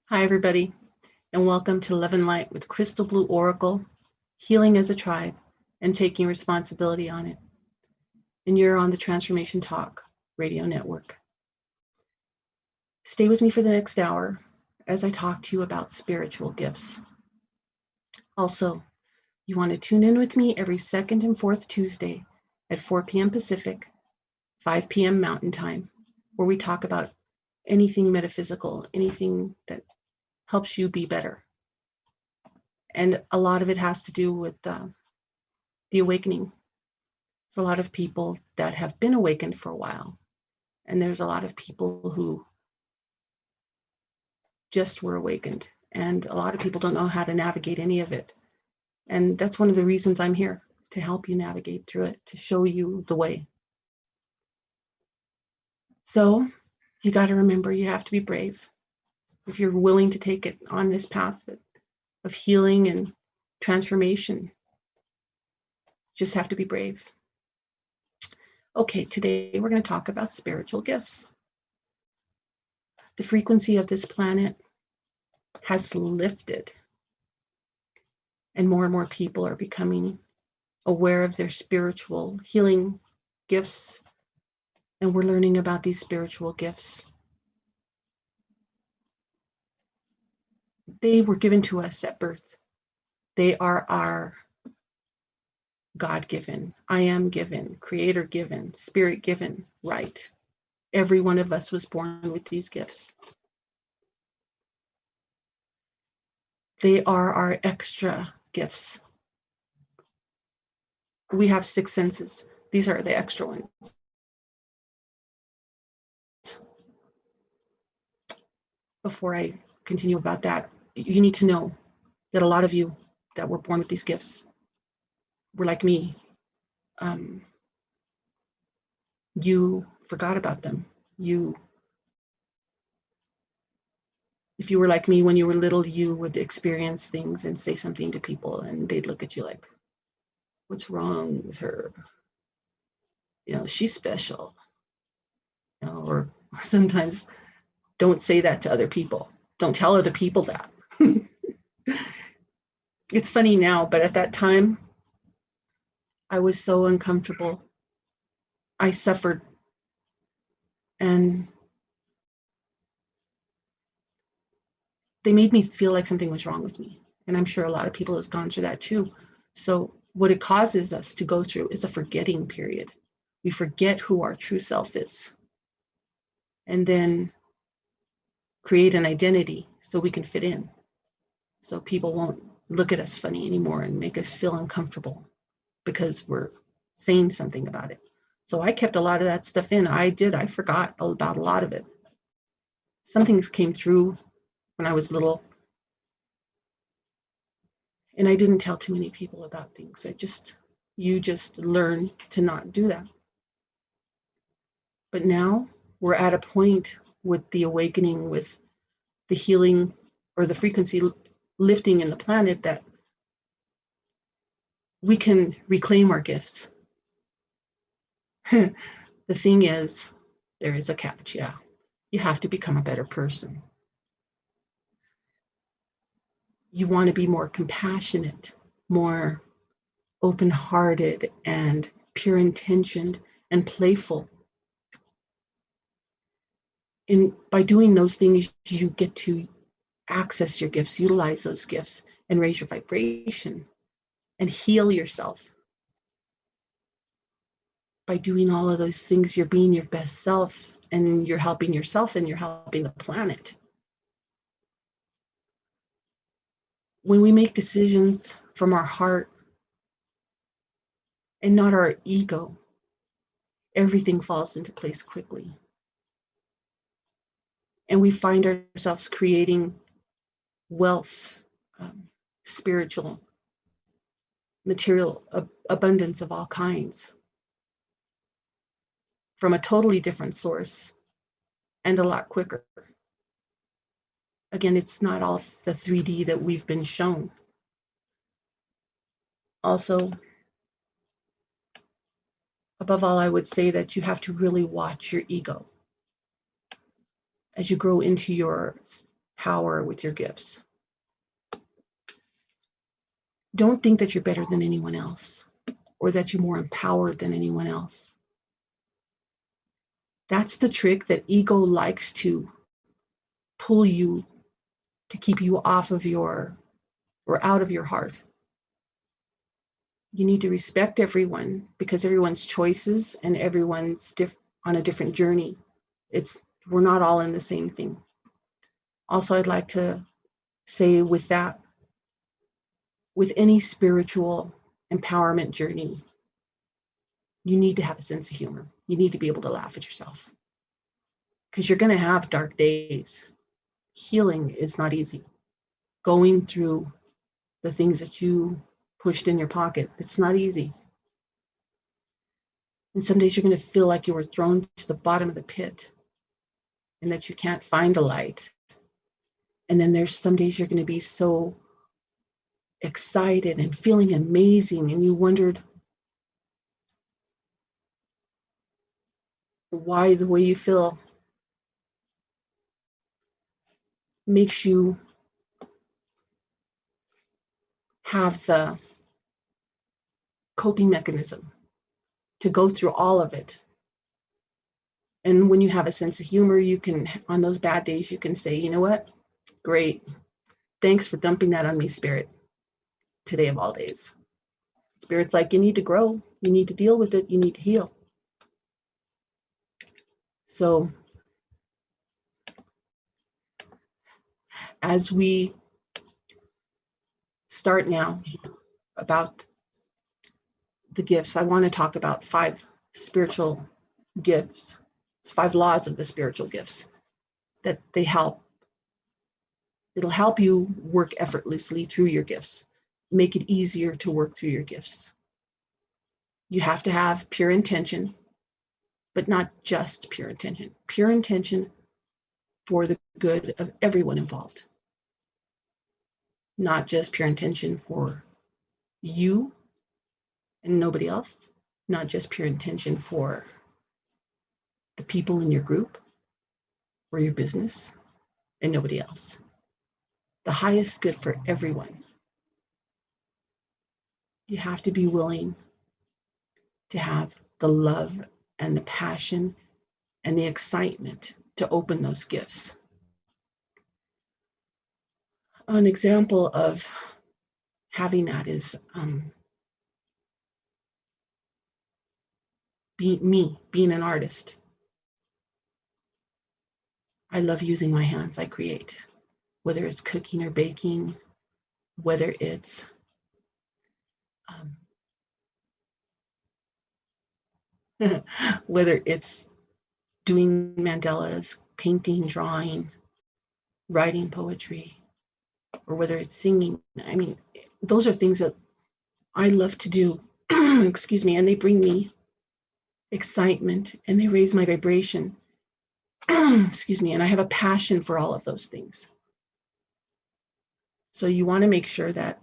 Hi, everybody, and welcome to Love and Light with Crystal Blue Oracle, Healing as a Tribe, and taking responsibility on it. And you're on the Transformation Talk radio network. Stay with me for the next hour as I talk to you about spiritual gifts. Also, you want to tune in with me every second and fourth Tuesday at 4 p.m. Pacific, 5 p.m. Mountain Time, where we talk about anything metaphysical, anything that helps you be better. And a lot of it has to do with the awakening. There's a lot of people that have been awakened for a while, and there's a lot of people who just were awakened, and a lot of people don't know how to navigate any of it. And that's one of the reasons I'm here, to help you navigate through it, to show you the way. So you got to remember, you have to be brave. If you're willing to take it on this path of healing and transformation, just have to be brave. Okay, today we're going to talk about spiritual gifts. The frequency of this planet has lifted, and more people are becoming aware of their spiritual healing gifts, and we're learning about these spiritual gifts. They were given to us at birth. They are our God-given, I am given, creator-given, spirit-given right. Every one of us was born with these gifts. They are our extra gifts. We have 6 senses. These are the extra ones. Before I continue about that, you need to know that a lot of you that were born with these gifts were like me. You forgot about them. If you were like me when you were little, you would experience things and say something to people, and they'd look at you like, what's wrong with her? She's special. Or sometimes, don't say that to other people. Don't tell other people that. It's funny now, but at that time, I was so uncomfortable. I suffered. And they made me feel like something was wrong with me. And I'm sure a lot of people have gone through that too. So what it causes us to go through is a forgetting period. We forget who our true self is. And then create an identity so we can fit in. So people won't look at us funny anymore and make us feel uncomfortable because we're saying something about it. So I kept a lot of that stuff in. I forgot about a lot of it. Some things came through when I was little, and I didn't tell too many people about things. You just learn to not do that. But now we're at a point with the awakening, with the healing or the frequency lifting in the planet, that we can reclaim our gifts. The thing is, there is a catch, yeah. You have to become a better person. You want to be more compassionate, more open-hearted and pure-intentioned and playful. And by doing those things, you get to access your gifts, utilize those gifts, and raise your vibration and heal yourself. By doing all of those things, you're being your best self, and you're helping yourself, and you're helping the planet. When we make decisions from our heart and not our ego, everything falls into place quickly. And we find ourselves creating wealth, spiritual, material abundance of all kinds from a totally different source and a lot quicker. Again, it's not all the 3D that we've been shown. Also, above all, I would say that you have to really watch your ego as you grow into your power with your gifts. Don't think that you're better than anyone else or that you're more empowered than anyone else. That's the trick that ego likes to pull you to keep you off of your or out of your heart. You need to respect everyone because everyone's choices and everyone's on a different journey. We're not all in the same thing. Also, I'd like to say with that, with any spiritual empowerment journey, you need to have a sense of humor. You need to be able to laugh at yourself because you're going to have dark days. Healing is not easy. Going through the things that you pushed in your pocket, it's not easy. And some days you're going to feel like you were thrown to the bottom of the pit and that you can't find a light. And then there's some days you're going to be so excited and feeling amazing, and you wondered why the way you feel makes you have the coping mechanism to go through all of it. And when you have a sense of humor, you can, on those bad days, you can say, you know what? Great. Thanks for dumping that on me, Spirit, today of all days. Spirit's like, you need to grow. You need to deal with it. You need to heal. So as we start now about the gifts, I want to talk about 5 spiritual gifts. It's 5 laws of the spiritual gifts that it'll help you work effortlessly through your gifts, make it easier to work through your gifts. You have to have pure intention, but not just pure intention for the good of everyone involved, not just pure intention for you and nobody else, not just pure intention for the people in your group or your business and nobody else. The highest good for everyone. You have to be willing to have the love and the passion and the excitement to open those gifts. An example of having that is being an artist. I love using my hands. I create, whether it's cooking or baking, whether it's whether it's doing mandalas, painting, drawing, writing poetry, or whether it's singing. I mean, those are things that I love to do, excuse me, and they bring me excitement and they raise my vibration. Excuse me, and I have a passion for all of those things. So you want to make sure that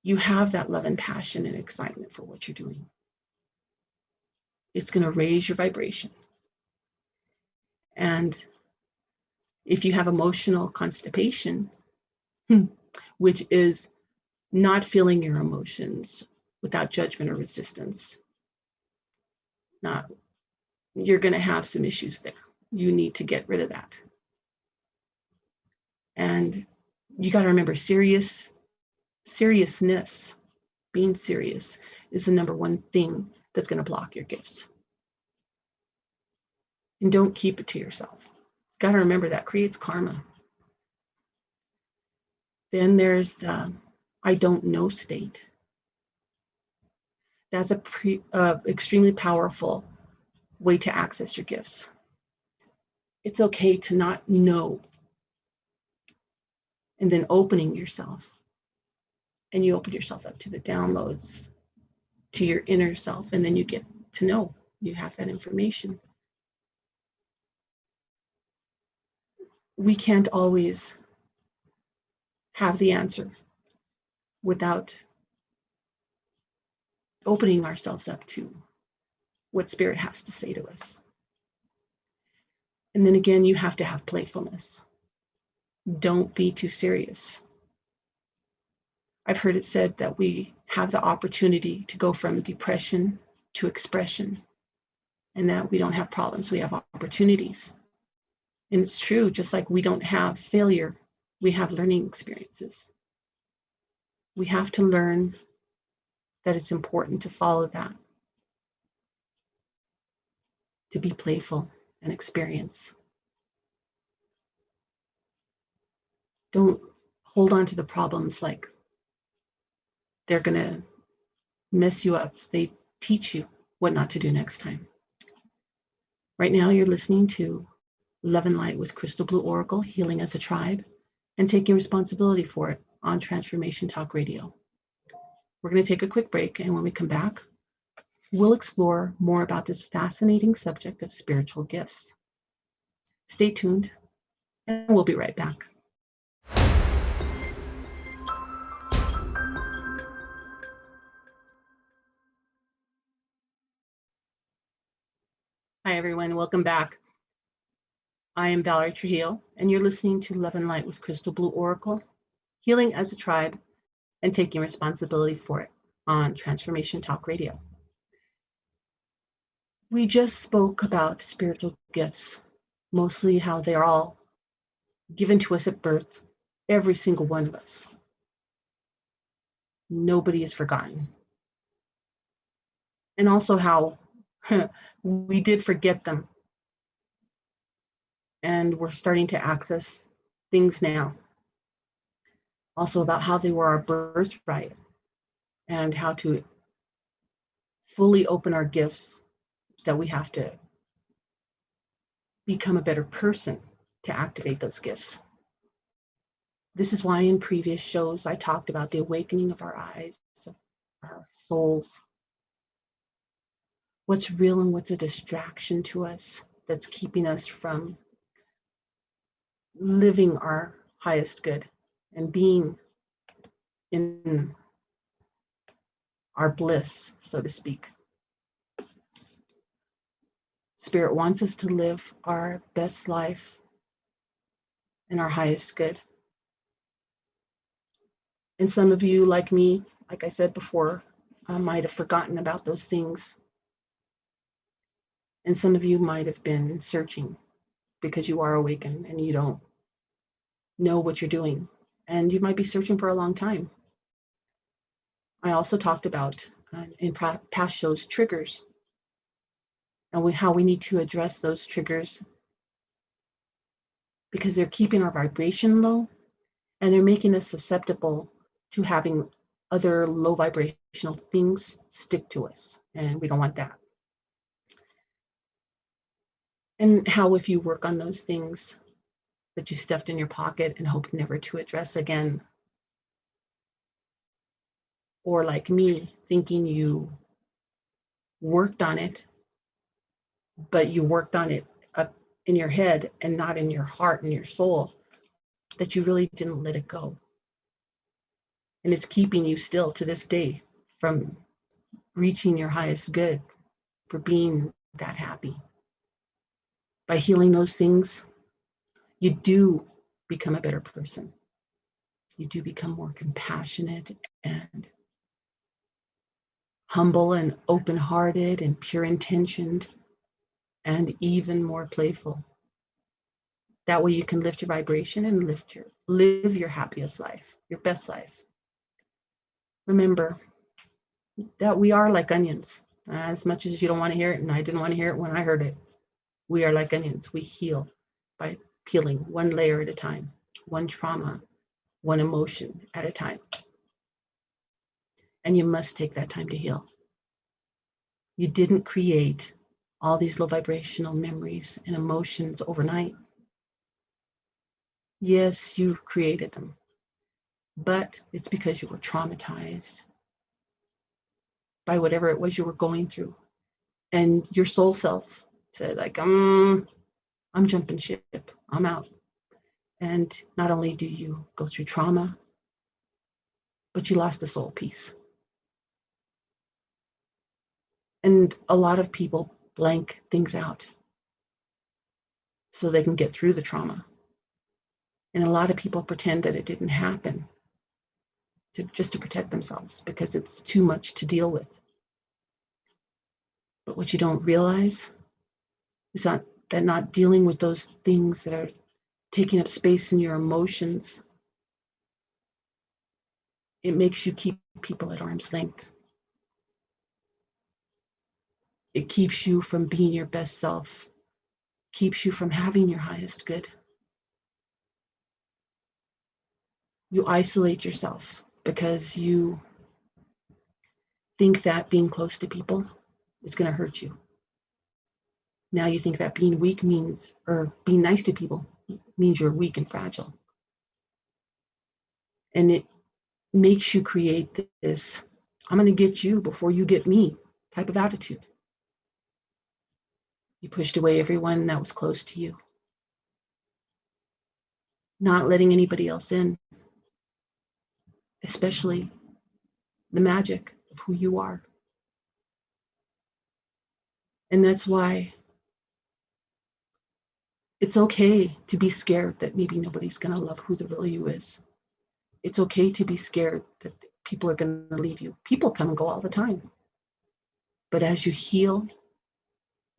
you have that love and passion and excitement for what you're doing. It's going to raise your vibration. And if you have emotional constipation, which is not feeling your emotions without judgment or resistance, not you're going to have some issues there. You need to get rid of that. And you got to remember, seriousness, being serious is the number one thing that's going to block your gifts. And don't keep it to yourself. Got to remember that creates karma. Then there's the I don't know state. That's a extremely powerful way to access your gifts. It's okay to not know. And then opening yourself. And you open yourself up to the downloads, to your inner self, and then you get to know. You have that information. We can't always have the answer without opening ourselves up to what Spirit has to say to us. And then again, you have to have playfulness. Don't be too serious. I've heard it said that we have the opportunity to go from depression to expression, and that we don't have problems, we have opportunities. And it's true, just like we don't have failure, we have learning experiences. We have to learn that it's important to follow that, to be playful and experience. Don't hold on to the problems like they're going to mess you up. They teach you what not to do next time. Right now, you're listening to Love and Light with Crystal Blue Oracle, Healing as a Tribe, and taking responsibility for it on Transformation Talk Radio. We're going to take a quick break, and when we come back, we'll explore more about this fascinating subject of spiritual gifts. Stay tuned, and we'll be right back. Hi, everyone. Welcome back. I am Valerie Trujillo, and you're listening to Love and Light with Crystal Blue Oracle, Healing as a Tribe, and taking responsibility for it on Transformation Talk Radio. We just spoke about spiritual gifts, mostly how they're all given to us at birth, every single one of us. Nobody is forgotten. And also how we did forget them. And we're starting to access things now. Also about how they were our birthright and how to fully open our gifts, that we have to become a better person to activate those gifts. This is why in previous shows I talked about the awakening of our eyes, of our souls. What's real and what's a distraction to us that's keeping us from living our highest good and being in our bliss, so to speak. Spirit wants us to live our best life and our highest good. And some of you, like me, like I said before, might have forgotten about those things. And some of you might have been searching because you are awakened and you don't know what you're doing. And you might be searching for a long time. I also talked about in past shows triggers and how we need to address those triggers because they're keeping our vibration low and they're making us susceptible to having other low vibrational things stick to us. And we don't want that. And how if you work on those things that you stuffed in your pocket and hope never to address again, or like me, thinking you worked on it, but you worked on it up in your head and not in your heart and your soul, that you really didn't let it go. And it's keeping you still to this day from reaching your highest good, for being that happy. By healing those things, you do become a better person. You do become more compassionate and humble and open-hearted and pure-intentioned. and even more playful. That way you can lift your vibration and live your happiest life, your best life. Remember that we are like onions. As much as you don't want to hear it, and I didn't want to hear it when I heard it, we are like onions. We heal by peeling one layer at a time, one trauma, one emotion at a time. And you must take that time to heal. You didn't create all these low vibrational memories and emotions overnight. Yes, you created them, but it's because you were traumatized by whatever it was you were going through. And your soul self said, like, I'm jumping ship, I'm out. And not only do you go through trauma, but you lost the soul piece. And a lot of people blank things out so they can get through the trauma. And a lot of people pretend that it didn't happen just to protect themselves because it's too much to deal with. But what you don't realize is that not dealing with those things that are taking up space in your emotions, it makes you keep people at arm's length. It keeps you from being your best self, keeps you from having your highest good. You isolate yourself because you think that being close to people is going to hurt you. Now you think that being weak means, or being nice to people means you're weak and fragile. And it makes you create this, I'm going to get you before you get me type of attitude. You pushed away everyone that was close to you, not letting anybody else in, especially the magic of who you are. And that's why it's okay to be scared that maybe nobody's going to love who the real you is. It's okay to be scared that people are going to leave you. People come and go all the time. But as you heal,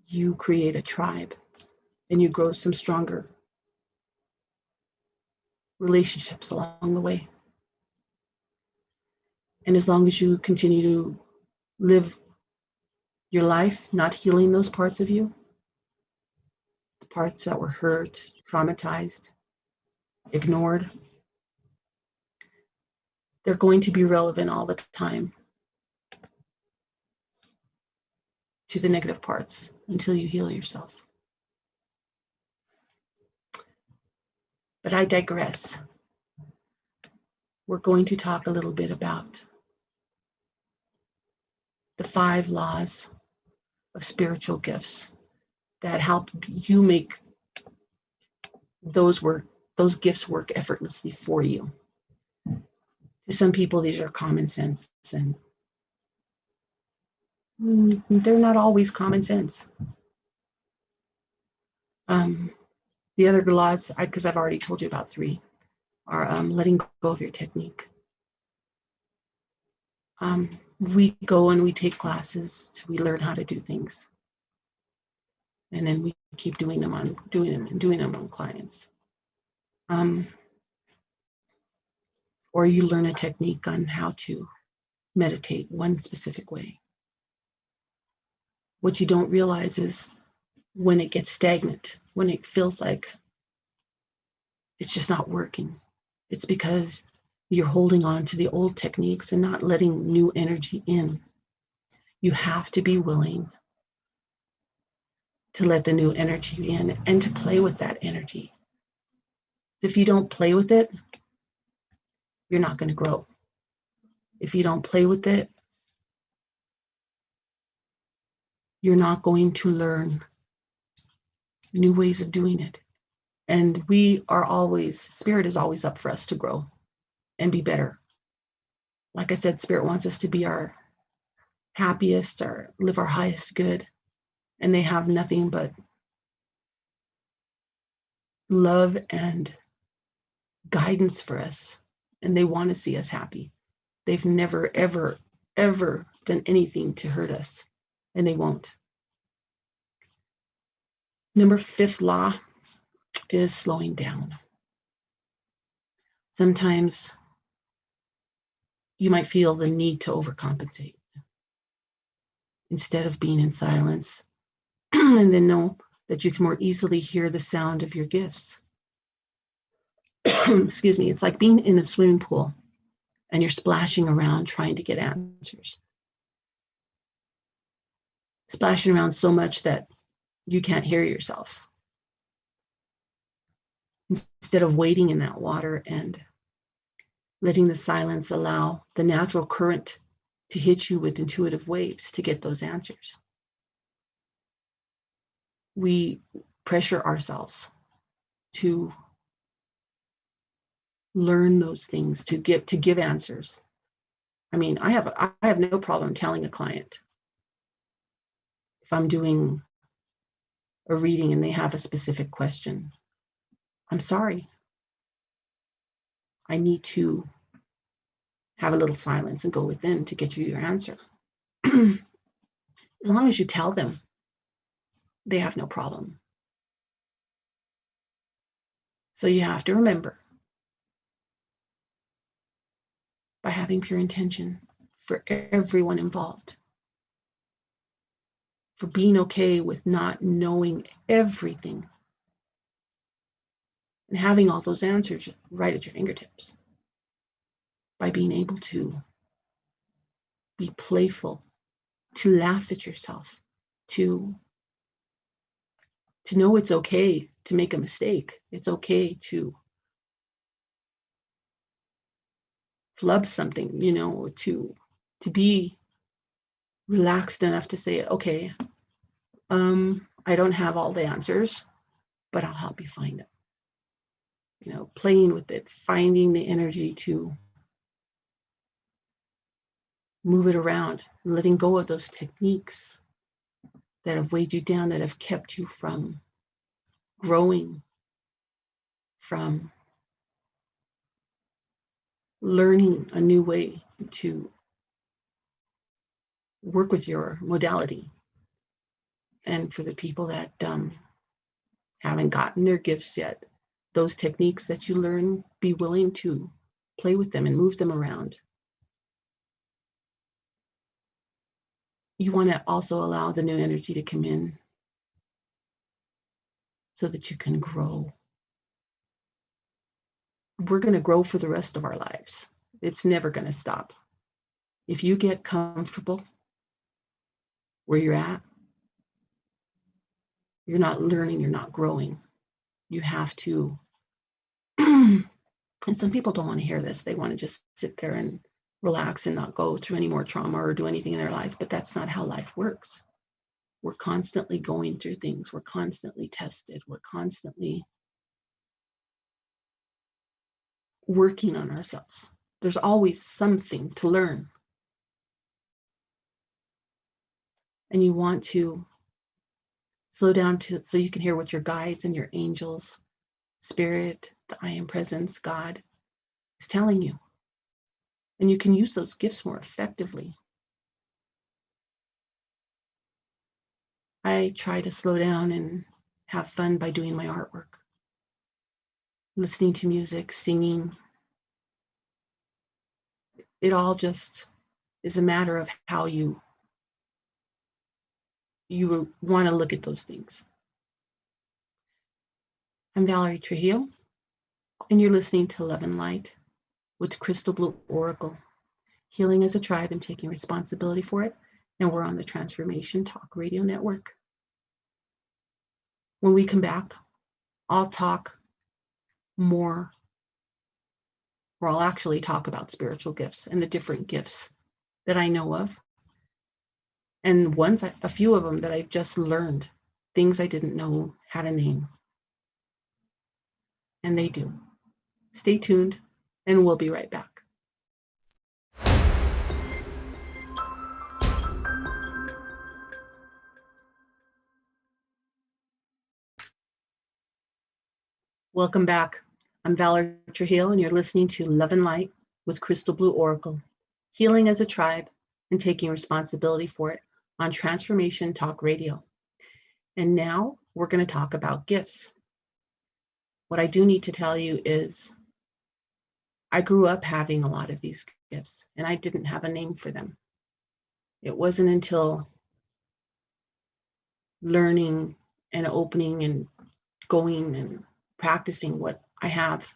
you create a tribe and you grow some stronger relationships along the way. And as long as you continue to live your life, not healing those parts of you, the parts that were hurt, traumatized, ignored, they're going to be relevant all the time to the negative parts until you heal yourself. But I digress. We're going to talk a little bit about the 5 laws of spiritual gifts that help you make those gifts work effortlessly for you. To some people, these are common sense, and they're not always common sense. The other laws, because I've already told you about 3, are letting go of your technique. We go and we take classes, so we learn how to do things. And then we keep doing them on clients. Or you learn a technique on how to meditate one specific way. What you don't realize is when it gets stagnant, when it feels like it's just not working, it's because you're holding on to the old techniques and not letting new energy in. You have to be willing to let the new energy in and to play with that energy. If you don't play with it, you're not going to grow. If you don't play with it, you're not going to learn new ways of doing it. And Spirit is always up for us to grow and be better. Like I said, Spirit wants us to be our happiest or live our highest good. And they have nothing but love and guidance for us. And they want to see us happy. They've never, ever, ever done anything to hurt us. And they won't. Number 5th law is slowing down. Sometimes you might feel the need to overcompensate instead of being in silence and then know that you can more easily hear the sound of your gifts. Excuse me, it's like being in a swimming pool and you're splashing around trying to get answers. Splashing around so much that you can't hear yourself. Instead of wading in that water and letting the silence allow the natural current to hit you with intuitive waves to get those answers. We pressure ourselves to learn those things, to give answers. I mean, I have no problem telling a client if I'm doing a reading and they have a specific question, I'm sorry. I need to have a little silence and go within to get you your answer. As long as you tell them, they have no problem. So you have to remember, by having pure intention for everyone involved, for being okay with not knowing everything and having all those answers right at your fingertips, by being able to be playful, to laugh at yourself, to know it's okay to make a mistake. It's okay to flub something, to be relaxed enough to say, okay, I don't have all the answers, but I'll help you find it. Playing with it, finding the energy to move it around, letting go of those techniques that have weighed you down, that have kept you from growing, from learning a new way to work with your modality. And for the people that haven't gotten their gifts yet, those techniques that you learn, be willing to play with them and move them around. You want to also allow the new energy to come in so that you can grow. We're going to grow for the rest of our lives. It's never going to stop. If you get comfortable where you're at, you're not learning, you're not growing. You have to, and some people don't want to hear this. They want to just sit there and relax and not go through any more trauma or do anything in their life, but that's not how life works. We're constantly going through things. We're constantly tested. We're constantly working on ourselves. There's always something to learn. And you want to slow down so you can hear what your guides and your angels, spirit, the I Am Presence, God is telling you. And you can use those gifts more effectively. I try to slow down and have fun by doing my artwork, listening to music, singing. It all just is a matter of how you want to look at those things. I'm Valerie Trujillo, and you're listening to Love and Light with Crystal Blue Oracle, healing as a tribe and taking responsibility for it. And we're on the Transformation Talk Radio Network. When we come back, I'll talk more, or I'll actually talk about spiritual gifts and the different gifts that I know of. And a few of them that I've just learned, things I didn't know had a name. And they do. Stay tuned, and we'll be right back. Welcome back. I'm Valerie Trujillo, and you're listening to Love and Light with Crystal Blue Oracle, healing as a tribe and taking responsibility for it on Transformation Talk Radio. And now we're going to talk about gifts. What I do need to tell you is I grew up having a lot of these gifts, and I didn't have a name for them. It wasn't until learning and opening and going and practicing what I have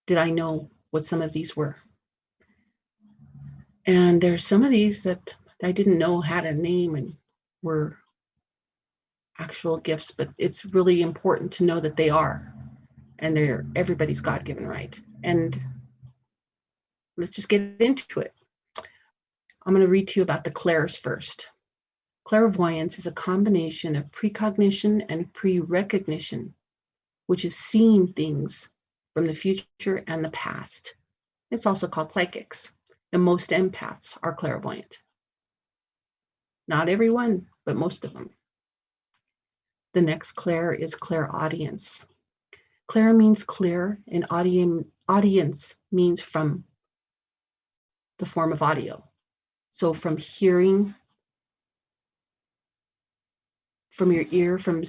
did I know what some of these were. And there's some of these that I didn't know had a name and were actual gifts, but it's really important to know that they are, and they're everybody's God-given right. And let's just get into it. I'm going to read to you about the clairs first. Clairvoyance is a combination of precognition and pre-recognition, which is seeing things from the future and the past. It's also called psychics, and most empaths are clairvoyant. Not everyone, but most of them. The next clair is clairaudience. Clair means clear, and audience means from the form of audio. So from hearing, from your ear, from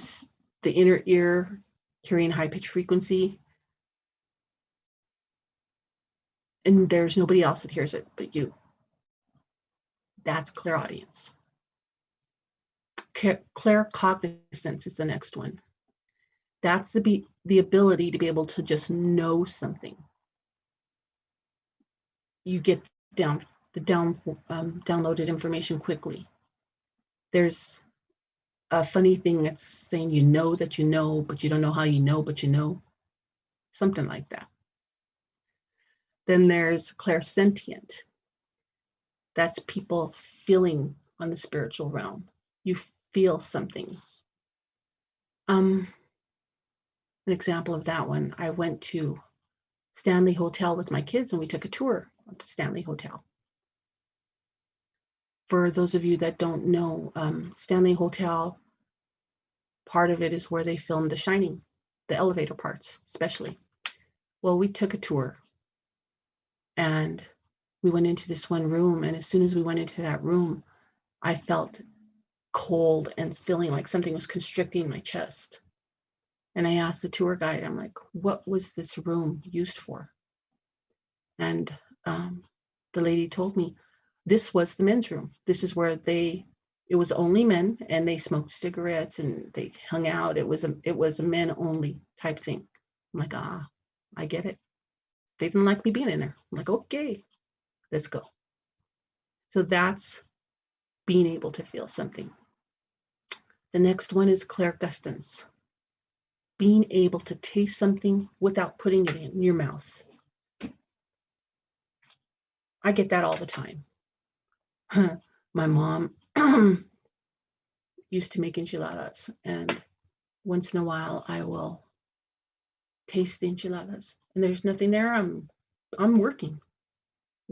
the inner ear, hearing high-pitched frequency, and there's nobody else that hears it but you. That's clairaudience. Claircognizance is the next one. That's the ability to be able to just know something. You get downloaded information quickly. There's a funny thing that's saying you know that you know, but you don't know how you know, but you know. Something like that. Then there's clairsentient. That's people feeling on the spiritual realm. You feel something. An example of that one, I went to Stanley Hotel with my kids and we took a tour of the Stanley Hotel. For those of you that don't know, Stanley Hotel, part of it is where they filmed The Shining, the elevator parts especially. Well, we took a tour and we went into this one room, and as soon as we went into that room, I felt cold and feeling like something was constricting my chest. And I asked the tour guide, I'm like, what was this room used for? And the lady told me, this was the men's room. This is where it was only men, and they smoked cigarettes and they hung out. It was a men only type thing. I'm like, I get it. They didn't like me being in there. I'm like, okay, let's go. So that's being able to feel something. The next one is clairgustance. Being able to taste something without putting it in your mouth. I get that all the time. My mom used to make enchiladas, and once in a while I will taste the enchiladas, and there's nothing there. I'm working.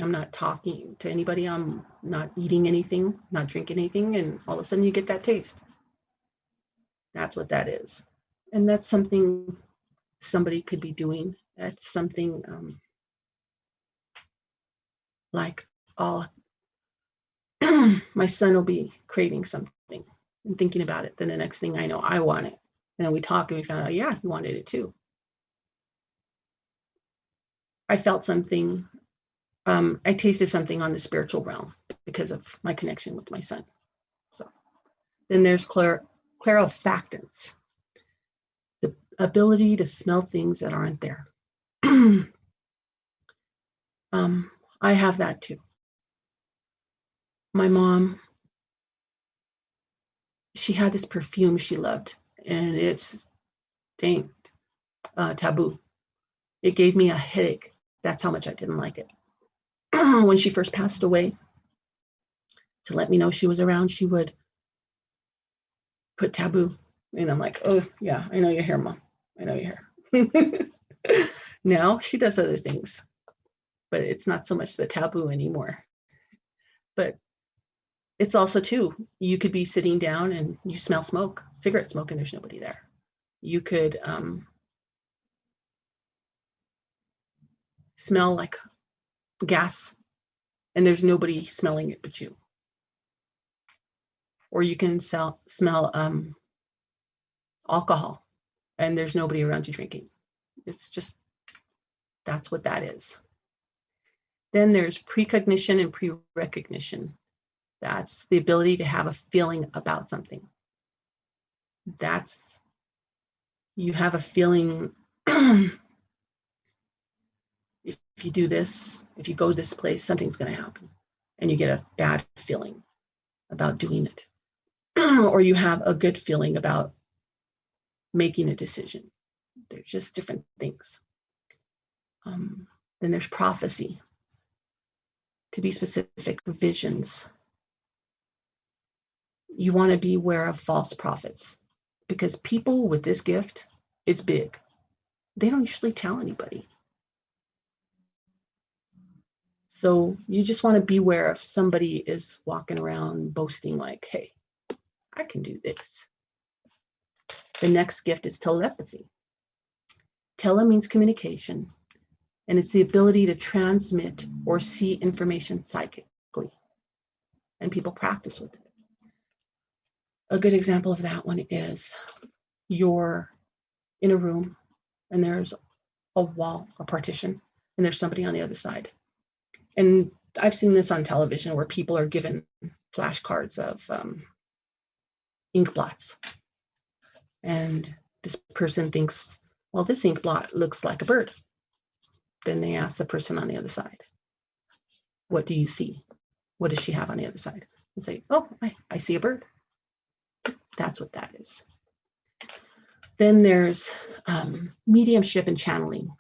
I'm not talking to anybody. I'm not eating anything, not drinking anything, and all of a sudden you get that taste. That's what that is. And that's something somebody could be doing. That's something like my son will be craving something and thinking about it. Then the next thing I know, I want it. And then we talk and we found out, yeah, he wanted it too. I felt something. I tasted something on the spiritual realm because of my connection with my son. So then there's clairolfactance, the ability to smell things that aren't there. I have that too. My mom, she had this perfume she loved, and it's taboo. It gave me a headache. That's how much I didn't like it. When she first passed away, to let me know she was around, she would put taboo. And I'm like, oh, yeah, I know you're here, Mom. I know you're here. Now she does other things, but it's not so much the taboo anymore. But it's also, too, you could be sitting down and you smell smoke, cigarette smoke, and there's nobody there. You could smell like gas, and there's nobody smelling it but you. Or you can smell alcohol and there's nobody around you drinking. It's just, that's what that is. Then there's precognition and pre-recognition. That's the ability to have a feeling about something. That's, you have a feeling, if you do this, if you go this place, something's going to happen. And you get a bad feeling about doing it. Or you have a good feeling about making a decision. They're just different things. Then there's prophecy. To be specific, visions. You want to be aware of false prophets, because people with this gift, it's big. They don't usually tell anybody. So you just want to beware if somebody is walking around boasting like, hey, I can do this. The next gift is telepathy. Tele means communication, and it's the ability to transmit or see information psychically. And people practice with it. A good example of that one is you're in a room and there's a wall, a partition, and there's somebody on the other side. And I've seen this on television where people are given flashcards of ink blots. And this person thinks, well, this ink blot looks like a bird. Then they ask the person on the other side, what do you see? What does she have on the other side? And say, oh, I see a bird. That's what that is. Then there's mediumship and channeling.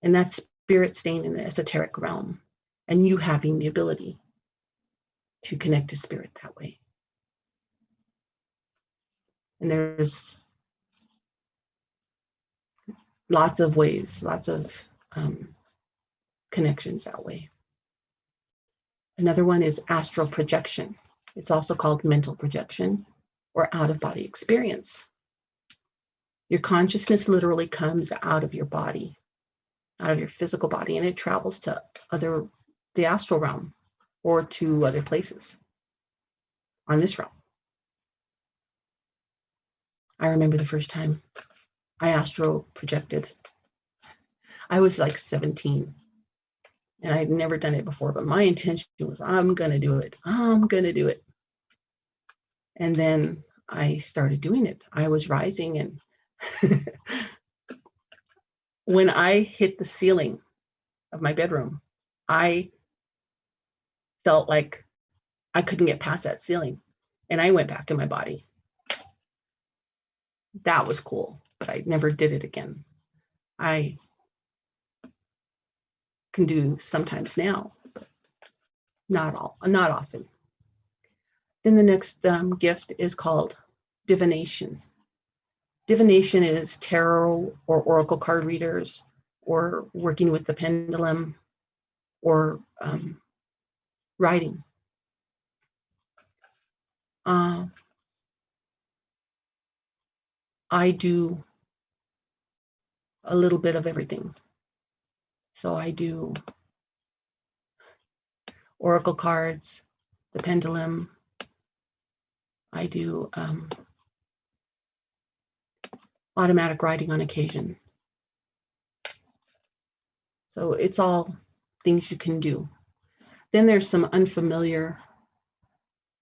And that's spirit staying in the esoteric realm and you having the ability to connect to spirit that way. And there's lots of ways, lots of connections that way. Another one is astral projection. It's also called mental projection or out-of-body experience. Your consciousness literally comes out of your body, out of your physical body, and it travels to the astral realm or to other places on this realm. I remember the first time I astral projected. I was like 17 and I'd never done it before, but my intention was, I'm going to do it. I'm going to do it. And then I started doing it. I was rising, and when I hit the ceiling of my bedroom, I felt like I couldn't get past that ceiling, and I went back in my body. That was cool, but I never did it again. I can do sometimes now, but not often. Then the next gift is called divination. Divination is tarot or oracle card readers, or working with the pendulum, or writing. I do a little bit of everything. So I do oracle cards, the pendulum. I do automatic writing on occasion. So it's all things you can do. Then there's some unfamiliar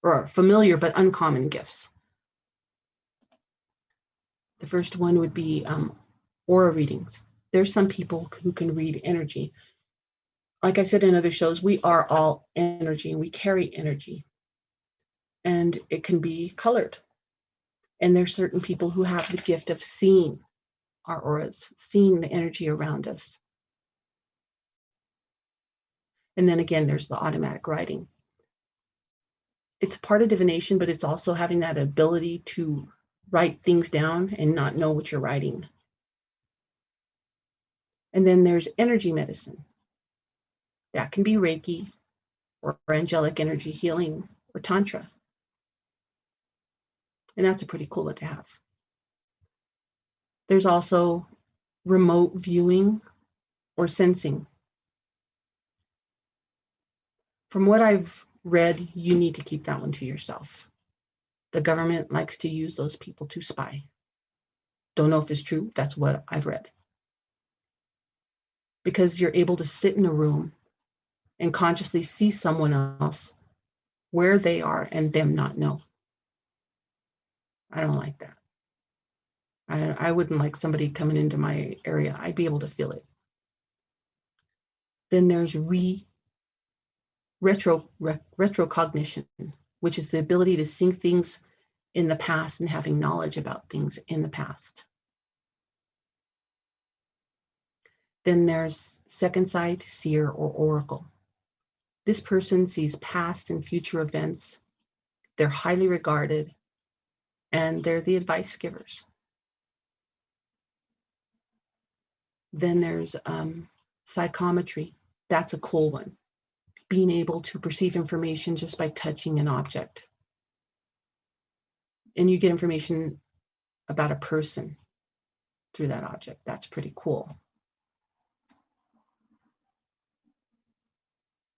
or familiar but uncommon gifts. The first one would be aura readings. There's some people who can read energy. Like I said in other shows, we are all energy and we carry energy. And it can be colored. And there's certain people who have the gift of seeing our auras, seeing the energy around us. And then again, there's the automatic writing. It's part of divination, but it's also having that ability to write things down and not know what you're writing. And then there's energy medicine. That can be Reiki or angelic energy healing or Tantra. And that's a pretty cool one to have. There's also remote viewing or sensing. From what I've read, you need to keep that one to yourself. The government likes to use those people to spy. Don't know if it's true. That's what I've read. Because you're able to sit in a room and consciously see someone else where they are and them not know. I don't like that. I wouldn't like somebody coming into my area. I'd be able to feel it. Then there's retrocognition, which is the ability to see things in the past and having knowledge about things in the past. Then there's second sight, seer, or oracle. This person sees past and future events. They're highly regarded, and they're the advice givers. Then there's psychometry. That's a cool one. Being able to perceive information just by touching an object. And you get information about a person through that object. That's pretty cool.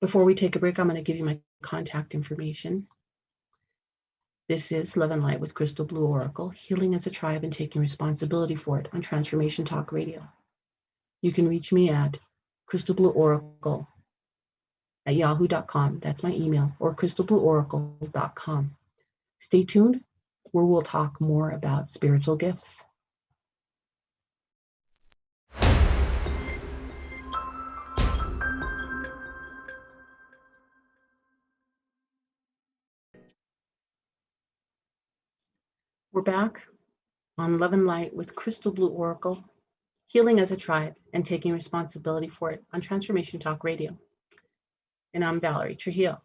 Before we take a break, I'm going to give you my contact information. This is Love and Light with Crystal Blue Oracle, healing as a tribe and taking responsibility for it on Transformation Talk Radio. You can reach me at crystalblueoracle@yahoo.com. That's my email, or crystalblueoracle.com. Stay tuned, where we'll talk more about spiritual gifts. We're back on Love and Light with Crystal Blue Oracle, healing as a tribe and taking responsibility for it on Transformation Talk Radio. And I'm Valerie Trujillo.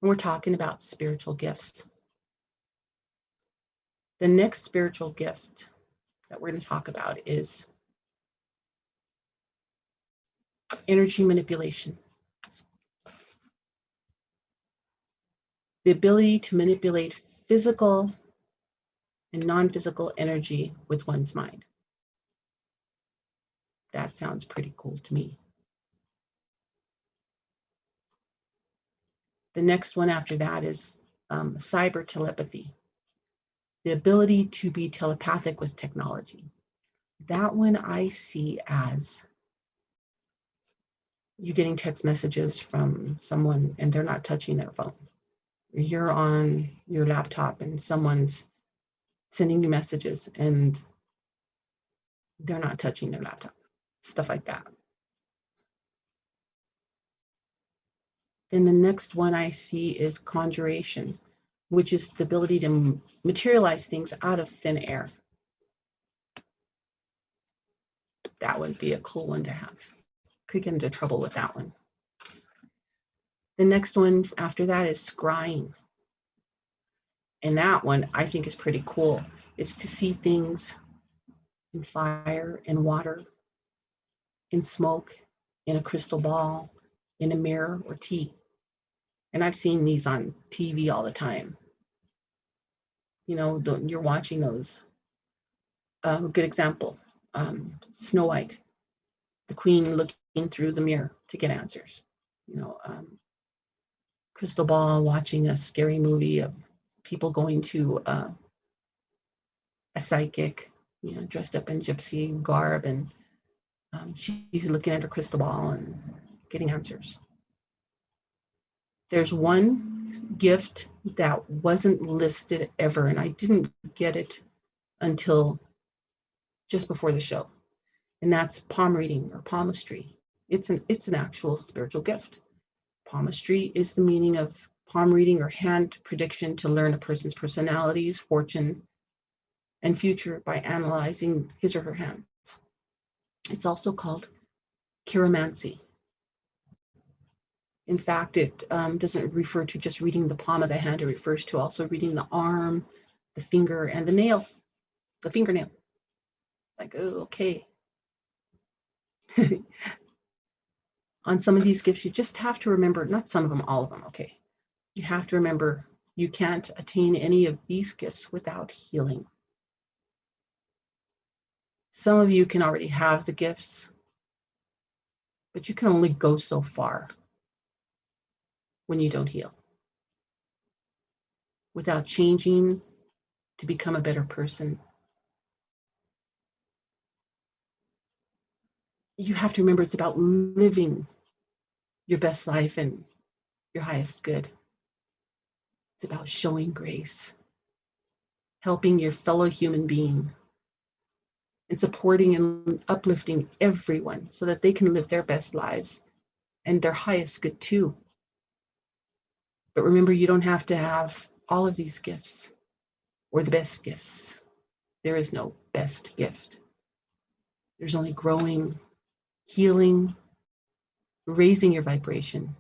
And we're talking about spiritual gifts. The next spiritual gift that we're going to talk about is energy manipulation. The ability to manipulate physical and non-physical energy with one's mind. That sounds pretty cool to me. The next one after that is cyber telepathy. The ability to be telepathic with technology. That one I see as you getting text messages from someone and they're not touching their phone. You're on your laptop and someone's sending you messages and they're not touching their laptop. Stuff like that. Then the next one I see is conjuration, which is the ability to materialize things out of thin air. That would be a cool one to have. Could get into trouble with that one. The next one after that is scrying. And that one I think is pretty cool. It's to see things in fire, in water, in smoke, in a crystal ball, in a mirror or tea. And I've seen these on TV all the time. You know, you're watching those. A good example, Snow White, the queen looking through the mirror to get answers. You know, crystal ball, watching a scary movie of people going to a psychic, you know, dressed up in gypsy garb, and she's looking at her crystal ball and getting answers. There's one gift that wasn't listed ever, and I didn't get it until just before the show, and that's palm reading or palmistry. It's an actual spiritual gift. Palmistry is the meaning of palm reading or hand prediction to learn a person's personalities, fortune, and future by analyzing his or her hands. It's also called chiromancy. In fact, it doesn't refer to just reading the palm of the hand. It refers to also reading the arm, the finger, and the nail, the fingernail. Like, oh, okay. On some of these gifts, you just have to remember, not some of them, all of them, okay. You have to remember you can't attain any of these gifts without healing. Some of you can already have the gifts, but you can only go so far when you don't heal. without changing to become a better person. You have to remember it's about living your best life and your highest good. It's about showing grace, helping your fellow human being, and supporting and uplifting everyone so that they can live their best lives and their highest good too. But remember, you don't have to have all of these gifts or the best gifts. There is no best gift. There's only growing, healing, raising your vibration,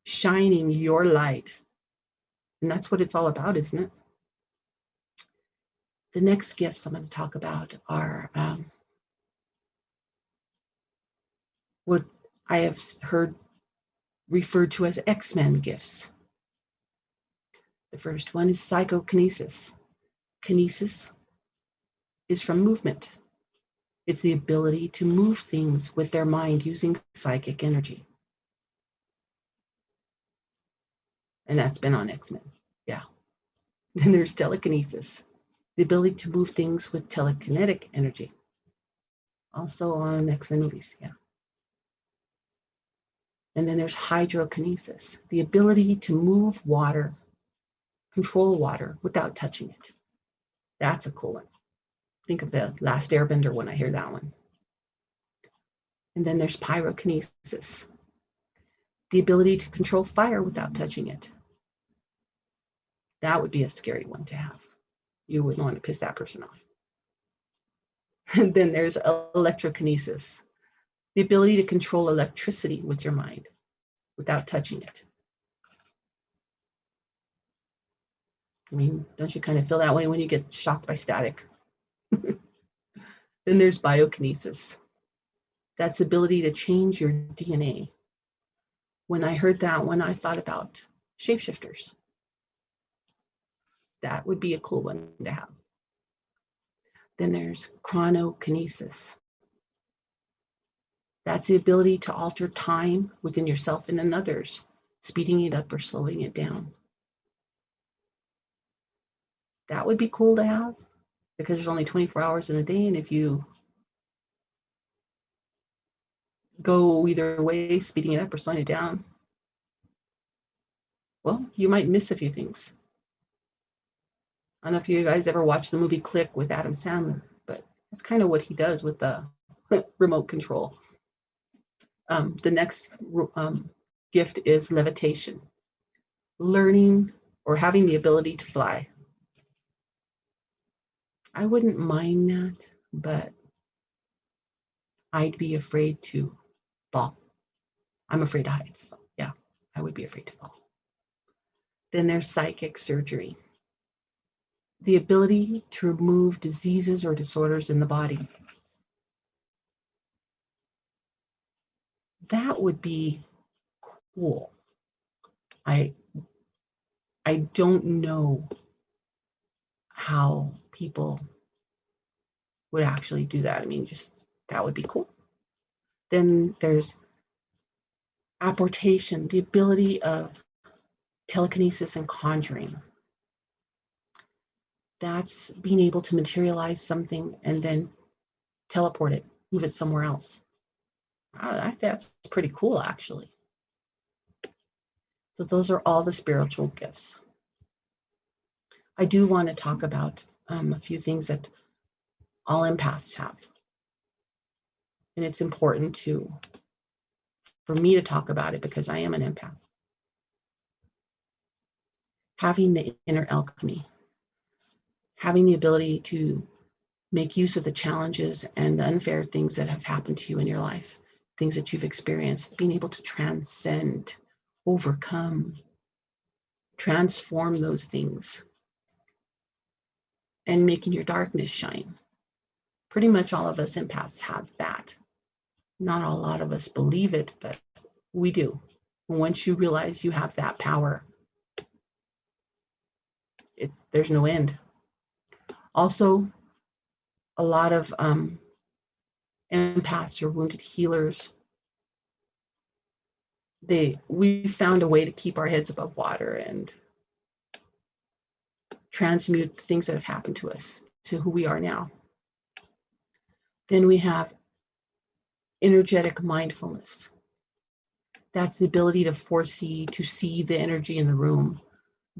shining your light. And that's what it's all about, isn't it? The next gifts I'm going to talk about are what I have heard referred to as X-Men gifts. The first one is psychokinesis. Kinesis is from movement. It's the ability to move things with their mind using psychic energy. And that's been on X-Men. Yeah. Then there's telekinesis, the ability to move things with telekinetic energy. Also on X-Men movies, yeah. And then there's hydrokinesis, the ability to move water, control water without touching it. That's a cool one. Think of the Last Airbender when I hear that one. And then there's pyrokinesis, the ability to control fire without touching it. That would be a scary one to have. You wouldn't want to piss that person off. And then there's electrokinesis, the ability to control electricity with your mind without touching it. I mean, don't you kind of feel that way when you get shocked by static? Then there's biokinesis. That's the ability to change your DNA. When I heard that one, I thought about shapeshifters. That would be a cool one to have. Then there's chronokinesis. That's the ability to alter time within yourself and in others, speeding it up or slowing it down. That would be cool to have because there's only 24 hours in a day, and if you go either way, speeding it up or slowing it down, well, you might miss a few things. I don't know if you guys ever watched the movie Click with Adam Sandler, but that's kind of what he does with the remote control. The next gift is levitation, learning or having the ability to fly. I wouldn't mind that, but I'd be afraid to fall. I'm afraid of heights, so yeah, I would be afraid to fall. Then there's psychic surgery, the ability to remove diseases or disorders in the body. That would be cool. I don't know how people would actually do that. I mean, just that would be cool. Then there's apportation, the ability of telekinesis and conjuring. That's being able to materialize something and then teleport it, move it somewhere else. I think that's pretty cool, actually. So those are all the spiritual gifts. I do want to talk about a few things that all empaths have. And it's important for me to talk about it because I am an empath. Having the inner alchemy, having the ability to make use of the challenges and the unfair things that have happened to you in your life, things that you've experienced, being able to transcend, overcome, transform those things, and making your darkness shine. Pretty much all of us empaths have that. Not a lot of us believe it, but we do. And once you realize you have that power, there's no end. Also, a lot of empaths or wounded healers, we found a way to keep our heads above water, and transmute things that have happened to us to who we are now. Then we have energetic mindfulness. That's the ability to foresee, to see the energy in the room,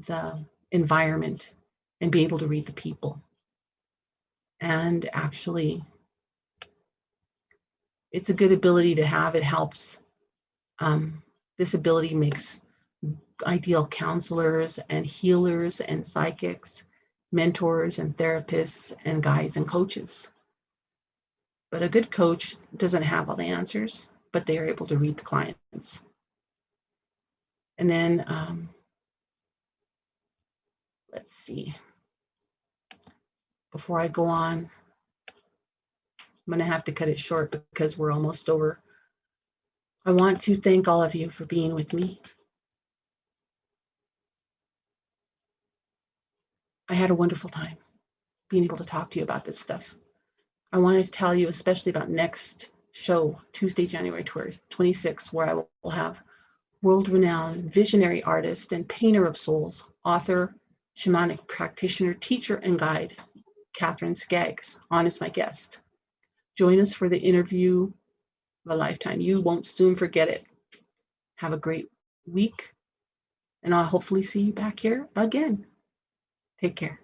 the environment, and be able to read the people. And actually, it's a good ability to have. It helps. This ability makes ideal counselors and healers and psychics, mentors and therapists and guides and coaches. But a good coach doesn't have all the answers, but they are able to read the clients. And then, let's see. Before I go on, I'm going to have to cut it short because we're almost over. I want to thank all of you for being with me. I had a wonderful time being able to talk to you about this stuff. I wanted to tell you especially about next show, Tuesday, January 26th, where I will have world-renowned visionary artist and painter of souls, author, shamanic practitioner, teacher, and guide, Catherine Skaggs, on as my guest. Join us for the interview of a lifetime. You won't soon forget it. Have a great week, and I'll hopefully see you back here again. Take care.